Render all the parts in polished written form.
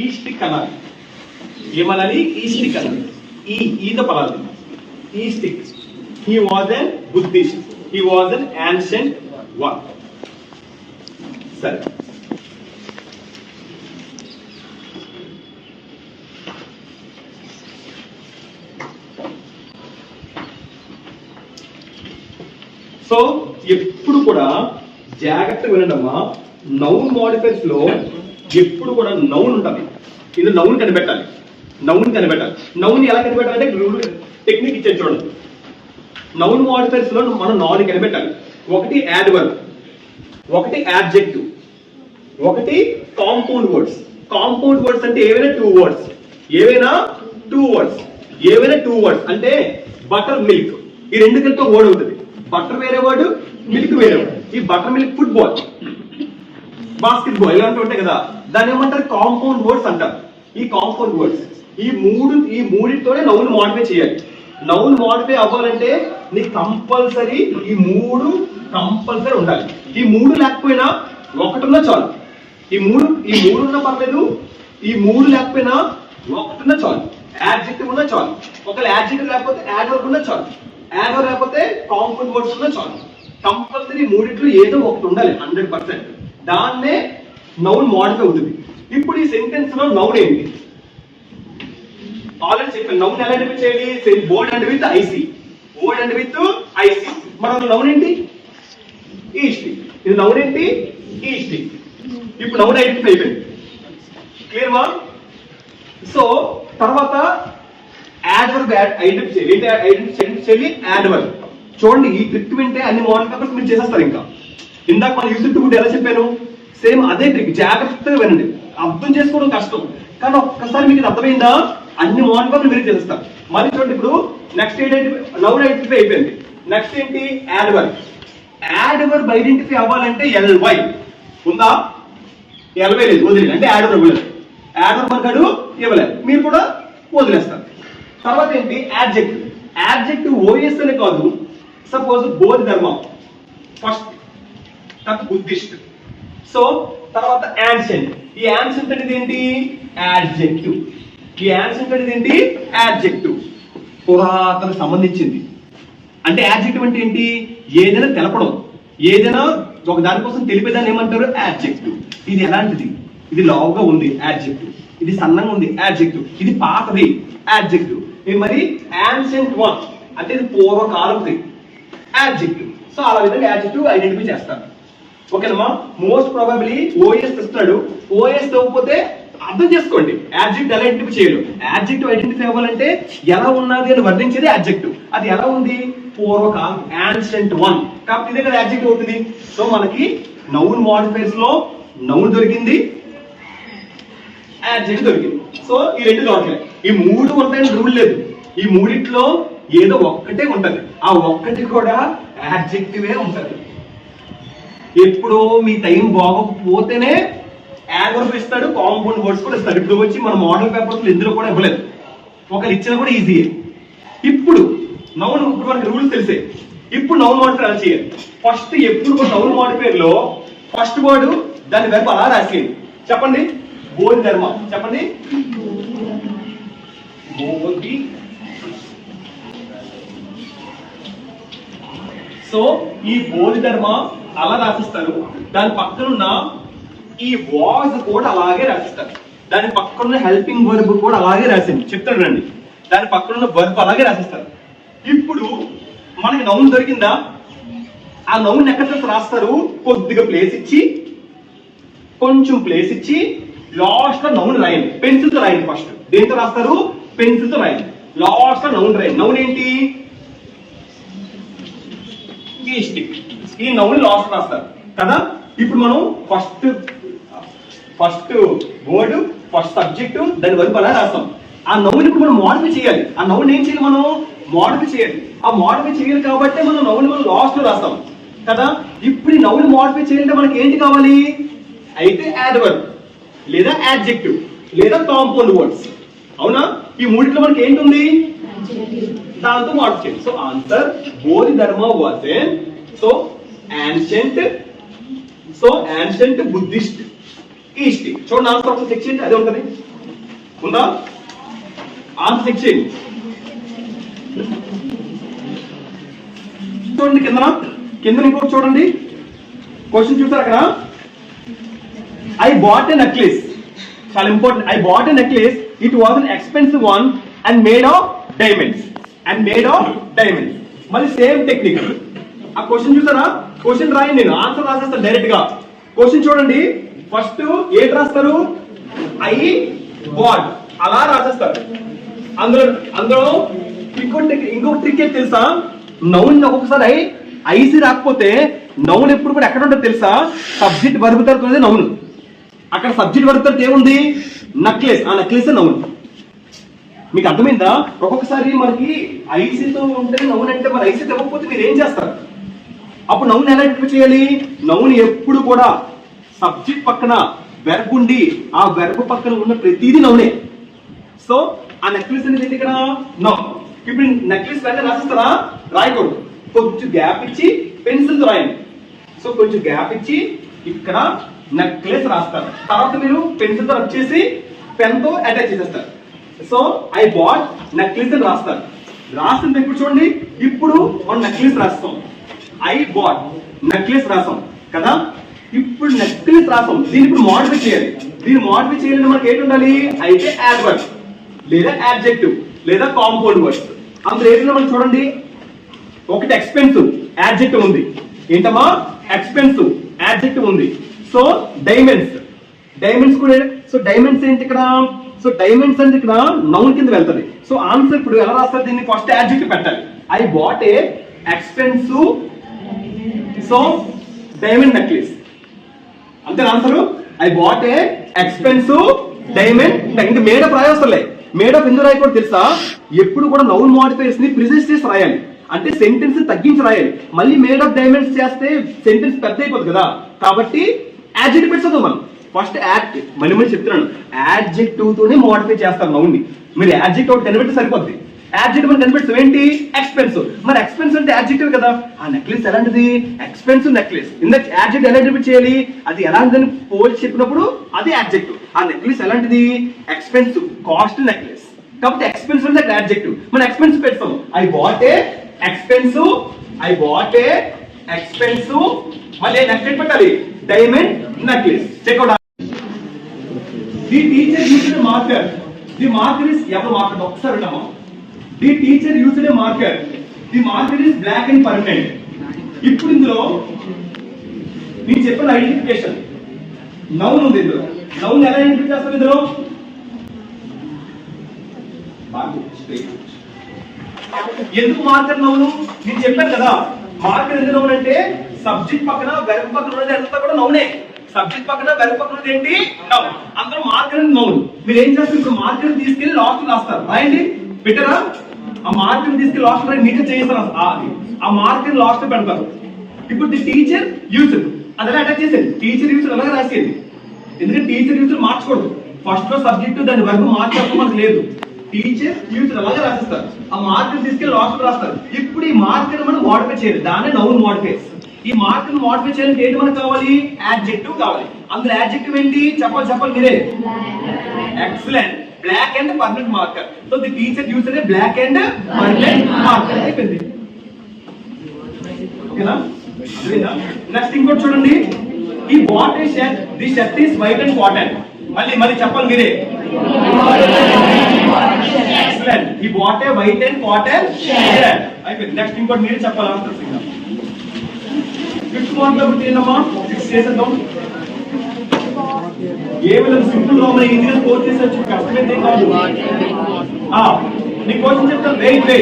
ఈస్టిక్ అనాలి. ఏమనాలి? ఈస్టిక్ అనాలి. ఈతో పదాలు ఈస్టిక్. He was an Buddhist. He was an ancient one. సరే, సో ఎప్పుడు కూడా జాగ్రత్తగా వినండమ్మా. నౌన్ మోడిఫైర్స్ లో ఎప్పుడు కూడా నౌన్ ఉంటుంది. ఇది నౌన్ కనిపెట్టాలి. నౌన్ ఎలా కనిపెట్టాలంటే టెక్నిక్ ఇచ్చాను చూడండి. నౌన్ మోడిఫైర్స్ లో మనం 4 కనిపెట్టాలి. ఒకటి యాడ్వర్బ్, ఒకటి యాడ్జెక్టివ్, ఒకటి కాంపౌండ్ వర్డ్స్. కాంపౌండ్ వర్డ్స్ అంటే ఏవైనా టూ వర్డ్స్ అంటే బటర్ మిల్క్, ఈ రెండు కలిపి వర్డ్ అవుతుంది. బటర్ వేరే వర్డ్, మిల్క్ వేరే వర్డ్. ఈ butter milk football, basket ball ఇలాంటి ఉంటాయి కదా, దాన్ని ఏమంటారు? కాంపౌండ్ వర్డ్స్ అంటారు. ఈ కాంపౌండ్ వర్డ్స్ ఈ మూడితోనే నౌన్ మోడిఫై చేయాలి. నౌన్ మోడిఫై అవ్వాలంటే నీకు కంపల్సరీ ఈ మూడు కంపల్సరీ ఉండాలి. ఈ మూడు లేకపోయినా ఒకటి ఉన్నా చాలు. ఈ మూడు ఉన్నా పర్లేదు, ఈ మూడు లేకపోయినా ఒకటి ఉన్నా చాలు. యాడ్జెక్టివ్ ఉన్నా చాలు. ఒకవేళ యాడ్జెక్టివ్ లేకపోతే యాడ్వర్బ్ ఉన్నా చాలు. యాడ్వర్బ్ లేకపోతే కాంపౌండ్ వర్డ్స్ ఉన్నా చాలు. కంపల్సరీ మూడిట్లో ఏదో ఒకటి ఉండాలి 100%. దాన్నే నౌన్ మోడిఫై అవుతుంది. ఇప్పుడు ఈ సెంటెన్స్ లో నౌన్ ఏంటి? ఆల్రెడీ చెప్పాను. నౌన్ ఎలా ఐడెంటిఫై చేయాలి? Board and with IC. మన నౌన్ ఏంటి? ఈస్టిక్. ఇది నౌన్ ఏంటి? ఈస్టిక్. ఇప్పుడు నౌన్ ఐడెంటిఫై అయిపోయింది. క్లియర్ మా? సో తర్వాత యాడ్వర్బ్ ఐడెంటిఫై చేయాలి. ఏంటి ఐడెంటిఫై చేయాలి? యాడ్వర్బ్. చూడండి, ఈ ట్రిక్ వింటే అన్ని మోడిఫైర్స్ మీరు చేసేస్తారు. ఇంకా ఇందాక మనం యూజ్ టు ఎలా చెప్పాను, సేమ్ అదే ట్రిక్. జాగ్రత్తగా వినండి. అర్థం చేసుకోవడం కష్టం, కానీ ఒక్కసారి మీకు అర్థమైందా? అన్ని మోడిఫైర్లు మీరు చేస్తారు. మరి చూడండి, ఇప్పుడు నెక్స్ట్ నౌన్ ఐడెంటిఫై అయిపోయింది. నెక్స్ట్ ఏంటి? యాడ్వర్బ్. యాడ్వర్బ్ ఐడెంటిఫై అవ్వాలంటే ఎల్వై ఉందా? ఎల్వై లేదు, వదిలేదు. అంటే యాడ్వర్బ్ లేదు. యాడ్వర్బ్ అంటాడు ఇవ్వలేదు, మీరు కూడా వదిలేస్తారు. తర్వాత ఏంటి? యాడ్జెక్టివ్. యాడ్జెక్టివ్ ఓఎస్ అనే కాదు. సపోజ్ బోధిధర్మ ఫస్ట్, తర్వాత బుద్ధిస్ట్. సో తర్వాత యాన్షియంట్. ఈ యాన్షియంట్ అనేది ఏంటి? యాడ్జెక్టివ్. ఈ యాన్షియంట్ అనేది ఏంటి? యాడ్జెక్టివ్. పురాతన సంబంధించింది. అంటే యాడ్జెక్టివ్ అంటే ఏంటి? ఏదైనా తెలపడం, ఏదైనా ఒక దానికోసం తెలిపేదాన్ని ఏమంటారు? యాడ్జెక్టివ్. ఇది ఎలాంటిది? ఇది లావుగా ఉంది, యాడ్జెక్టివ్. ఇది సన్నంగా ఉంది, యాడ్జెక్టివ్. ఇది పాతది, యాడ్జెక్టివ్. మరి యాన్షియంట్ వన్ అంటే ఇది పూర్వకాలంది, యాడ్జెక్టివ్. సో అలా విధంగా యాడ్జెక్టివ్ ఐడెంటిఫై చేస్తారు. ఓకేనమ్మా? మోస్ట్ ప్రాబబ్లీ ఓఎస్ ఇస్తాడు. ఓఎస్ ఇవ్వకపోతే అర్థం చేసుకోండి, యాడ్జెక్టివ్ ఎలా ఐడెంటిఫై చేయరు. యాడ్జెక్టివ్ ఐడెంటిఫై అవ్వాలంటే ఎలా ఉన్నది అని వర్ణించేది యాడ్జెక్టివ్. అది ఎలా ఉంది? పూర్వకాలం, యాన్షియంట్ వన్. కాబట్టి ఇదే కదా యాడ్జెక్టివ్ అవుతుంది. సో మనకి నౌన్ మోడిఫైర్స్ లో నౌన్ దొరికింది, యాడ్జెక్టివ్ దొరికింది. సో ఈ రెండు దొరకలేదు. ఈ మూడు ఉంటాయని రూల్ లేదు. ఈ మూడిట్లో ఏదో ఒక్కటే ఉంటది. ఆ ఒక్కటి కూడా యాడ్జెక్టివే ఉంటది. ఎప్పుడో మీ టైం బాగోకపోతేనే యాడ్వర్బ్ ఇస్తాడు, కాంపౌండ్ వర్డ్స్ కూడా ఇస్తాడు. ఇప్పుడు వచ్చి మన మోడల్ పేపర్స్ ఇందులో కూడా ఇవ్వలేదు. ఒకరు ఇచ్చినా కూడా ఈజీయే. ఇప్పుడు నౌన్, ఇప్పుడు మనకి రూల్స్ తెలిసే. ఇప్పుడు నౌన్ మోడిఫైర్ ఎలా చేయాలి? ఫస్ట్ ఎప్పుడు కూడా నౌన్ మోడిఫైర్ లో ఫస్ట్ వర్డ్ దాని వెర్బ్ అలా రాసేయండి. చెప్పండి. బోధిధర్మ. చెప్పండి. బోధి. సో ఈ బోధిధర్మ అలా రాసిస్తారు. దాని పక్కనున్న ఈ వాజ్ కూడా అలాగే రాసిస్తారు. దాని పక్కన హెల్పింగ్ వర్బ్ కూడా అలాగే రాసింది. చెప్తాడు రండి. దాని పక్కన వర్బ్ అలాగే రాసిస్తారు. ఇప్పుడు మనకి నౌన్ దొరికిందా? ఆ నౌన్ ఎక్కడ రాస్తారు? కొద్దిగా ప్లేస్ ఇచ్చి, కొంచెం ప్లేస్ ఇచ్చి, లాస్ట్ లో నౌన్ రాయండి. పెన్సిల్ తో రాయండి. ఫస్ట్ దేంతో రాస్తారు? పెన్సిల్ తో రాయండి. లాస్ట్ లో నౌన్ రాయండి. నౌన్ ఏంటి? ఈస్టిక్. ఈ నౌన్ లాస్ట్ రాస్తారు కదా. ఇప్పుడు మనం ఫస్ట్ వర్డ్, ఫస్ట్ సబ్జెక్ట్, దాని వర్బ్ అలా రాస్తాం. ఆ నౌన్ ఇప్పుడు మనం మోడిఫై చేయాలి. ఆ నౌన్ ఏం చేయాలి? మనం మోడిఫై చేయాలి. ఆ మోడిఫై చేయాలి కాబట్టి మనం నౌన్ లాస్ట్ లో రాస్తాం కదా. ఇప్పుడు ఈ నౌన్ మోడిఫై చేయాలంటే మనకి ఏంటి కావాలి? అయితే యాడ్వర్బ్, లేదా యాడ్జెక్టివ్, లేదా కాంపౌండ్ వర్డ్స్. అవునా? ఈ మూడిట్లో మనకి ఏంటుంది? దాంతో మోడిఫై చేయాలి. So answer Bodhidharma was so ancient Buddhist east. చూడండి ఆన్సర్ ఒకసారి చెక్ చేయండి, అదే ఉంటుంది. ఉందా ఆన్సర్ చెక్ చేయండి. చూడండి కింద ఇంకొకటి చూడండి. క్వశ్చన్ చూసారు అక్కడ, ఐ బాట్ ఎ నెక్లెస్. చాలా important. I bought a necklace, it was an expensive one and made of diamonds. మళ్ళీ సేమ్ టెక్నిక్. ఆ క్వశ్చన్ చూసారా? క్వశ్చన్ రాయండి, నేను ఆన్సర్ రాసేస్తాను డైరెక్ట్ గా. క్వశ్చన్ చూడండి, ఫస్ట్ ఏది రాస్తారు? ఐ బాట్ అలా రాసేస్తారు. అందులో ఇంకొక ట్రిక్ ఏంటి తెలుసా? నౌన్ ఒక్కొక్కసారి ఐసి రాకపోతే నౌన్ ఎప్పుడు కూడా ఎక్కడ ఉంటుంది తెలుసా? సబ్జెక్ట్ వర్బ్ తర్వాత నౌన్. అక్కడ సబ్జెక్ట్ వర్బ్ తర్వాత ఏముంది? నక్లెస్. ఆ నక్లెస్ నౌన్. మీకు అర్థమైందా? ఒక్కొక్కసారి మనకి ఐసీతో ఉంటే నౌన్ అంటే, మరి ఐసీతో ఇవ్వకపోతే మీరు ఏం చేస్తారు? అప్పుడు నౌన్ ఎలా ఐడెంటిఫై చేయాలి? నౌన్ ఎప్పుడు కూడా సబ్జెక్ట్ పక్కన వెర్బ్ ఉండి ఆ వెర్బ్ పక్కన ఉన్న ప్రతిదీ నౌనే. సో ఆ నెక్లెస్ అనేది ఇక్కడ నౌన్. ఇప్పుడు నెక్లెస్ వెంటనే రాసిస్తారా? రాయకూడదు. కొంచెం గ్యాప్ ఇచ్చి పెన్సిల్ తో రాయండి. సో కొంచెం గ్యాప్ ఇచ్చి ఇక్కడ నెక్లెస్ రాస్తారు. తర్వాత మీరు పెన్సిల్ తో రబ్ చేసి పెన్ తో అటాచ్ చేసేస్తారు. సో ఐ బాట్ నెక్లెస్ అని రాస్తారు. రాసింది ఇప్పుడు చూడండి, ఇప్పుడు మనం నెక్లెస్ రాస్తాం. ఐ బాట్ నెక్లెస్ రాసాం కదా. ఇప్పుడు నెక్లెస్ రాసాం, దీన్ని ఇప్పుడు మోడిఫై చేయాలి. దీన్ని మోడిఫై చేయాలంటే మనకి ఏంటి ఉండాలి? అయితే యాడ్వర్బ్ లేదా యాడ్జెక్టివ్ లేదా కాంపౌండ్ వర్డ్స్. అందులో ఏంటంటే మనకి చూడండి, ఒకటి ఎక్స్పెన్సివ్ యాడ్జెక్టివ్ ఉంది. ఏంటమ్మా? ఎక్స్పెన్సివ్ యాడ్జెక్టివ్ ఉంది. సో డైమండ్స్ కూడా. సో డైమండ్స్ ఏంటి ఇక్కడ? సో డైమండ్స్ అంటే ఇక్కడ నౌన్ కింద వెళ్తుంది. సో ఆన్సర్ ఇప్పుడు ఎలా రాస్తారు? దీన్ని ఫస్ట్ యాడ్జెక్టివ్ పెట్టాలి. I bought a expensive so diamond necklace. అంతే answer. I bought a expensive diamond. ఇంకా మేడప్ రాయవసరలే. మేడప్ ఎందుకు రాయకూడదు తెలుసా? ఎప్పుడు కూడా నౌన్ మోడిఫైయర్స్ ని ప్రిసైజ్ చేసి రాయాలి. అంటే సెంటెన్స్ తగ్గించి రాయాలి. మళ్ళీ మేడప్ డైమండ్స్ చేస్తే సెంటెన్స్ పెద్ద అయిపోతుంది కదా. కాబట్టి యాడ్జెక్టివ్ పెట్టదు మనం. ఫస్ట్ మళ్ళీ చెప్తున్నాను, యాడ్జెక్టివ్ తోనే మోడిఫై చేస్తారు నౌన్ ని. మీరు యాడ్జెక్టివ్ ఒకటి కనిపెడితే సరిపోద్ది. యాడ్జెక్టివ్ మనం కనిపెడతాం ఏంటి? ఎక్స్పెన్సివ్. మరి ఎక్స్పెన్సివ్ అంటే యాడ్జెక్టివ్ కదా. ఆ నెక్లెస్ ఎలాంటిది? Expensive necklace. ఇందాక యాడ్జెక్టివ్ ఎలా ఇంటర్ప్రిట్ చేయాలి? అది ఎలాంటిదని పోల్చి చెప్పినప్పుడు అది యాడ్జెక్టివ్. ఆ నెక్లెస్ ఎలాంటిది? Expensive, cost necklace. కాబట్టి ఎక్స్పెన్సివ్ అంటే యాడ్జెక్టివ్. మనం ఎక్స్పెన్సివ్ పెడతాం. I bought a expensive. మళ్ళీ నెక్లెస్ పెట్టాలి, diamond necklace. Check out. The teacher used a marker. The marker is ఎవరు మార్కర్? ఒకసారి విన్నామా? The teacher used a marker. The marker is black and permanent. ఇప్పుడు ఇందులో నేను చెప్పిన ఐడెంటిఫికేషన్ నౌన్ ఉంది. ఇందులో నౌన్ ఎలా ఐడెంటిఫై చేస్తారు? ఇందులో ఎందుకు మార్కర్ నౌను? నేను చెప్పాను కదా, మార్కర్ ఎందుకు నౌన్ అంటే సబ్జెక్ట్ పక్కన వెర్బ్ పక్కన ఉన్నది అంతా కూడా నౌనే. సబ్జెక్ట్ పక్కన వెర్బ్ పక్కన ఉన్నది ఏంటి? నౌన్. అందరూ మార్కర్ అని నౌన్. మీరు ఏం చేస్తారు? ఇప్పుడు మార్కర్ తీసుకెళ్లి లాస్ట్ రాస్తారు. రాయండి, పెట్టరా? ఆ మార్కర్ తీసుకెళ్లి లాస్ట్ రాయి, నీట్ చేస్తారు. ఆ మార్కర్ లాస్ట్ పెడతారు. ఇప్పుడు ది టీచర్ యూజ్డ్ అదే అటాచ్ చేసేది. టీచర్ యూజ్డ్ అలాగే రాసేది. ఎందుకంటే టీచర్ యూజ్డ్ మార్చకూడదు. ఫస్ట్ లో సబ్జెక్ట్ దాని వెర్బ్ మార్చడం మనకు లేదు. టీచర్ యూజ్డ్ అలాగే రాసిస్తారు. ఆ మార్కర్ తీసుకెళ్లి లాస్ట్ రాస్తారు. ఇప్పుడు ఈ మార్కర్ మనం మోడిఫై చేయాలి. దాన్ని నౌన్ మోడిఫైస్. ఈ మార్కర్ మోడిఫై చేయాలంటే ఏంటి మనకు కావాలి? యాడ్జెక్టివ్ కావాలి. అందులో యాడ్జెక్టివ్ ఏంటి? చెప్పాలి మీరే. Excellent. Black and permanent marker. So the teacher used a black and permanent marker. అయిపోయింది. ఓకేనా? నెక్స్ట్ ఇంకోటి చూడండి. He bought a shirt. The shirt is white and cotton. మళ్ళీ చెప్పాలి మీరే. Excellent. He bought a white and cotton shirt. అయిపోయింది. Next ఇంకోటి మీరే చెప్పాలి. ఆన్సర్ ఫిఫ్త్ వన్ లో ఏంటమ్మా? 6 చేసేద్దాం. కేవలం సింపుల్ గా మన ఇంగ్లీష్ కోర్స్ చేసొచ్చు, కష్టమైతే కాదు. నీ క్వశ్చన్ చెప్తాను. Wait.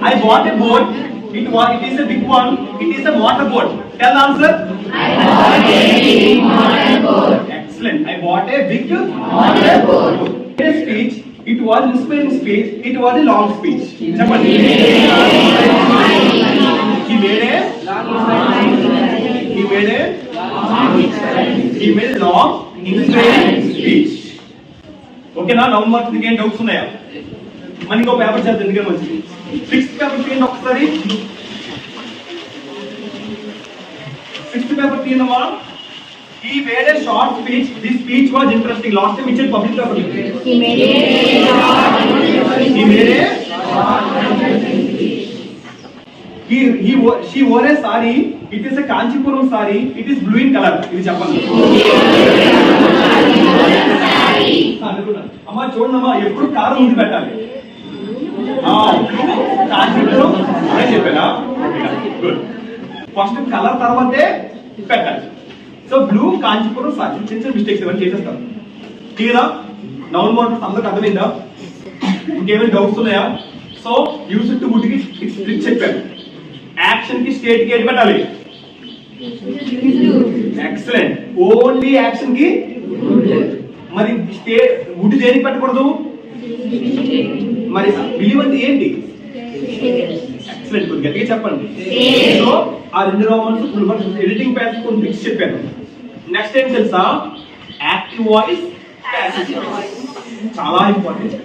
I bought a boat. It is a big one. It is a motor boat. Tell the answer. I bought a big motor boat. Excellent. I bought a big motor boat. A speech. It was an inspiring speech. It was a long speech. Somebody. He made a long inspiring speech. Okay na? Noun mark కి ఏం doubts ఉన్నాయా? మనకి ఒక paper చేద్దాం. ఎందుకంటే మంచిది. 6th paper తీయండి ఒకసారి. 6th పేపర్ తీయనమా? He made a short speech. This speech was interesting. Last time it's in public document. He made a He made a she wore a sari. It is a Kanchipuram sari. It is blue in color. ఇది చెప్పండి. అమ్మా చూడమ్మా ఎప్పుడు car ముందు పెట్టాలి. కాంచీపురం అదే చెప్పానా? First colour తర్వాతే పెట్టాలి. సో బ్లూ కాంచీపురం సారీ చిన్న చిన్న మిస్టేక్స్ ఇవన్నీ చేసేస్తాను. క్లియరా? నౌన్ మోడల్స్ అందరికి అర్థమైందా? ఇంకేమైనా డౌట్స్ ఉన్నాయా? సో యూస్ టు వుడ్ కి ట్రిక్ చెప్పాను. యాక్షన్ కి స్టేట్ కి ఏది పెట్టాలి? ఎక్సలెంట్. ఓన్లీ యాక్షన్ కి మరి స్టేట్ వుడ్ దేనికి పెట్టకూడదు? మరి బిలీవ్ అంటే ఏంటి? ఎక్సలెంట్. కొద్దిగా గట్టిగా చెప్పండి. సో ఆ రెండు రోమన్స్ ఎడిటింగ్ ప్యాస్ కొన్ని ట్రిక్స్ చెప్పాను. నెక్స్ట్ ఏం తెలుసా? యాక్టివ్ వాయిస్, ప్యాసివ్ వాయిస్ చాలా ఇంపార్టెంట్.